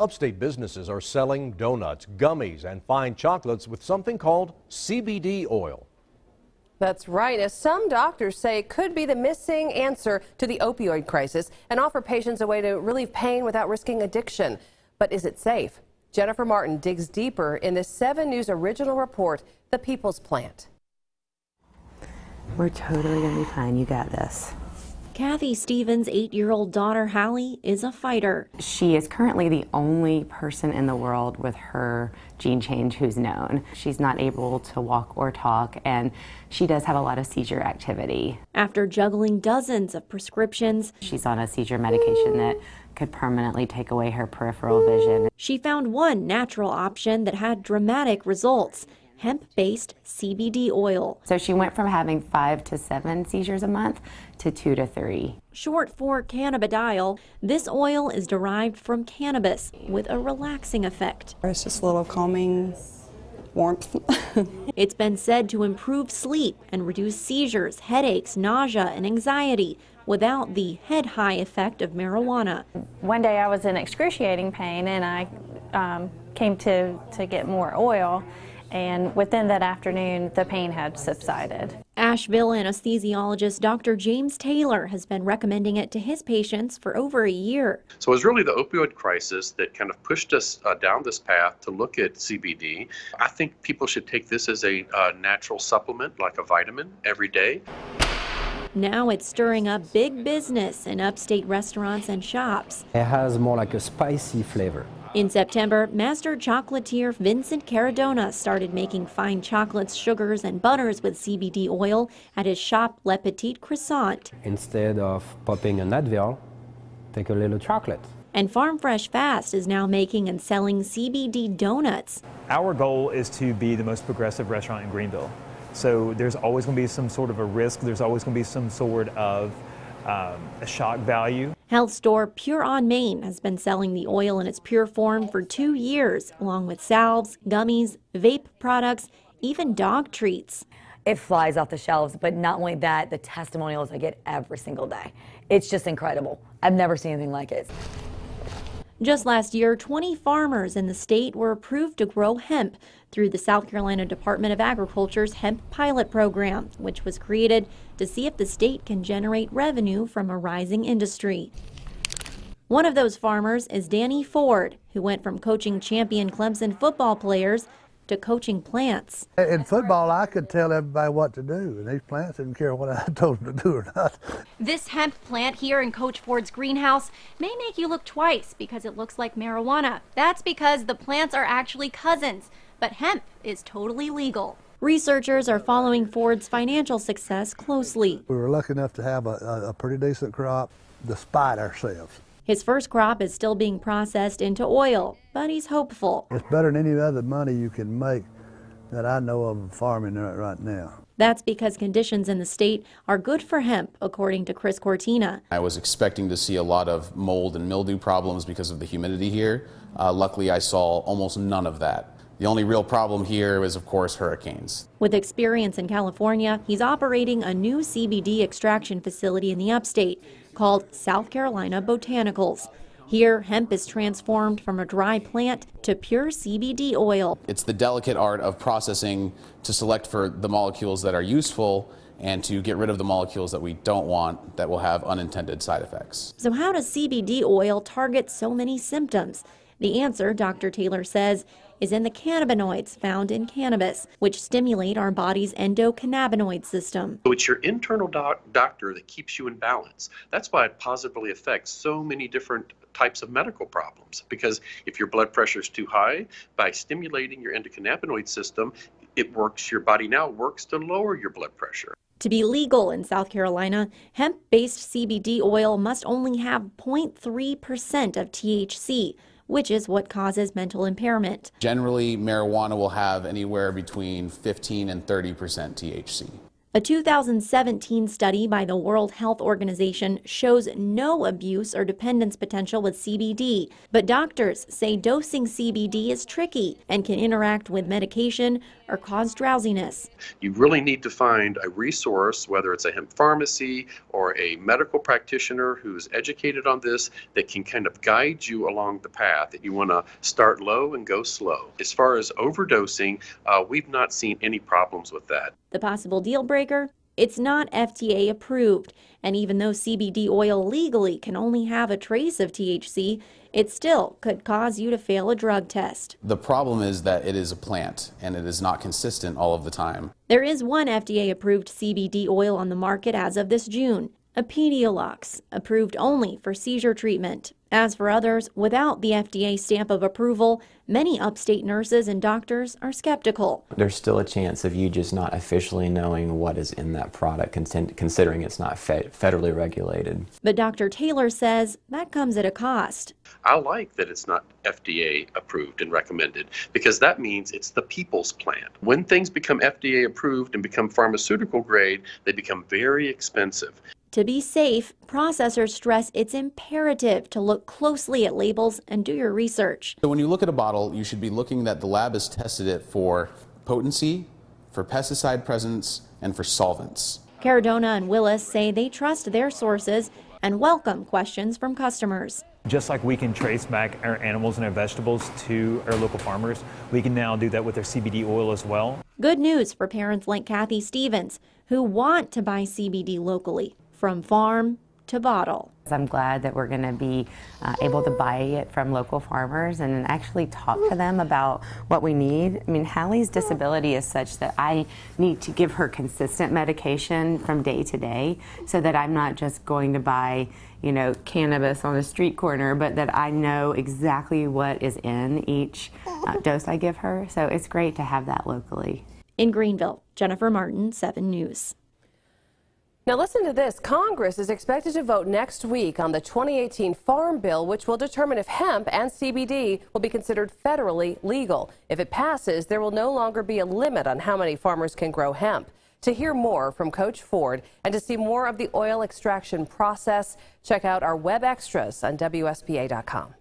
Upstate businesses are selling donuts, gummies, and fine chocolates with something called CBD oil. That's right, as some doctors say it could be the missing answer to the opioid crisis and offer patients a way to relieve pain without risking addiction. But is it safe? Jennifer Martin digs deeper in this 7 News original report, The People's Plant. We're totally going to be fine. You got this. Kathy Stevens' 8-year-old daughter, Hallie, is a fighter. She is currently the only person in the world with her gene change who's known. She's not able to walk or talk, and she does have a lot of seizure activity. After juggling dozens of prescriptions, she's on a seizure medication that could permanently take away her peripheral vision. She found one natural option that had dramatic results: hemp-based CBD oil. So she went from having 5 to 7 seizures a month to 2 to 3. Short for cannabidiol, this oil is derived from cannabis with a relaxing effect. It's just a little calming warmth. It's been said to improve sleep and reduce seizures, headaches, nausea, and anxiety without the head-high effect of marijuana. One day I was in excruciating pain and I came to get more oil. And within that afternoon, the pain had subsided. Asheville anesthesiologist Dr. James Taylor has been recommending it to his patients for over a year. So it was really the opioid crisis that kind of pushed us down this path to look at CBD. I think people should take this as a natural supplement, like a vitamin, every day. Now it's stirring up big business in upstate restaurants and shops. It has more like a spicy flavor. In September, master chocolatier Vincent Caradona started making fine chocolates, sugars, and butters with CBD oil at his shop Le Petit Croissant. Instead of popping an Advil, take a little chocolate. And Farm Fresh Fast is now making and selling CBD donuts. Our goal is to be the most progressive restaurant in Greenville. So there's always going to be some sort of a risk. There's always going to be some sort of a shock value. Health store Pure on Main has been selling the oil in its pure form for 2 years, along with salves, gummies, vape products, even dog treats. It flies off the shelves, but not only that, the testimonials I get every single day. It's just incredible. I've never seen anything like it. Just last year, 20 farmers in the state were approved to grow hemp through the South Carolina Department of Agriculture's Hemp Pilot Program, which was created to see if the state can generate revenue from a rising industry. One of those farmers is Danny Ford, who went from coaching champion Clemson football players to coaching plants. In football, I could tell everybody what to do, and these plants didn't care what I told them to do or not. This hemp plant here in Coach Ford's greenhouse may make you look twice because it looks like marijuana. That's because the plants are actually cousins, but hemp is totally legal. Researchers are following Ford's financial success closely. We were lucky enough to have a pretty decent crop despite ourselves. His first crop is still being processed into oil, but he's hopeful. It's better than any other money you can make that I know of farming right now. That's because conditions in the state are good for hemp, according to Chris Cortina. I was expecting to see a lot of mold and mildew problems because of the humidity here. Luckily, I saw almost none of that. The only real problem here is, of course, hurricanes. With experience in California, he's operating a new CBD extraction facility in the upstate called South Carolina Botanicals. Here, hemp is transformed from a dry plant to pure CBD oil. It's the delicate art of processing to select for the molecules that are useful and to get rid of the molecules that we don't want that will have unintended side effects. So how does CBD oil target so many symptoms? The answer, Dr. Taylor says, is in the cannabinoids found in cannabis, which stimulate our body's endocannabinoid system. So it's your internal doctor that keeps you in balance. That's why it positively affects so many different types of medical problems, because if your blood pressure is too high, by stimulating your endocannabinoid system, your body now works to lower your blood pressure. To be legal in South Carolina, hemp-based CBD oil must only have 0.3% of THC, which is what causes mental impairment. Generally, marijuana will have anywhere between 15 and 30% THC. A 2017 study by the World Health Organization shows no abuse or dependence potential with CBD, but doctors say dosing CBD is tricky and can interact with medication or cause drowsiness. You really need to find a resource, whether it's a hemp pharmacy or a medical practitioner who's educated on this, that can kind of guide you along the path that you want to start low and go slow. As far as overdosing, we've not seen any problems with that. The possible deal breaker? It's not FDA approved, and even though CBD oil legally can only have a trace of THC, it still could cause you to fail a drug test. The problem is that it is a plant and it is not consistent all of the time. There is one FDA-approved CBD oil on the market as of this June, Epidiolex, approved only for seizure treatment. As for others, without the FDA stamp of approval, many upstate nurses and doctors are skeptical. There's still a chance of you just not officially knowing what is in that product, considering it's not federally regulated. But Dr. Taylor says that comes at a cost. I like that it's not FDA approved and recommended, because that means it's the people's plant. When things become FDA approved and become pharmaceutical grade, they become very expensive. To be safe, processors stress it's imperative to look closely at labels and do your research. So when you look at a bottle, you should be looking that the lab has tested it for potency, for pesticide presence, and for solvents. Cardona and Willis say they trust their sources and welcome questions from customers. Just like we can trace back our animals and our vegetables to our local farmers, we can now do that with our CBD oil as well. Good news for parents like Kathy Stevens, who want to buy CBD locally, from farm to bottle. I'm glad that we're going to be able to buy it from local farmers and actually talk to them about what we need. I mean, Hallie's disability is such that I need to give her consistent medication from day to day, so that I'm not just going to buy, cannabis on a street corner, but that I know exactly what is in each dose I give her. So it's great to have that locally. In Greenville, Jennifer Martin, 7 News. Now listen to this. Congress is expected to vote next week on the 2018 Farm Bill, which will determine if hemp and CBD will be considered federally legal. If it passes, there will no longer be a limit on how many farmers can grow hemp. To hear more from Coach Ford and to see more of the oil extraction process, check out our web extras on WSPA.com.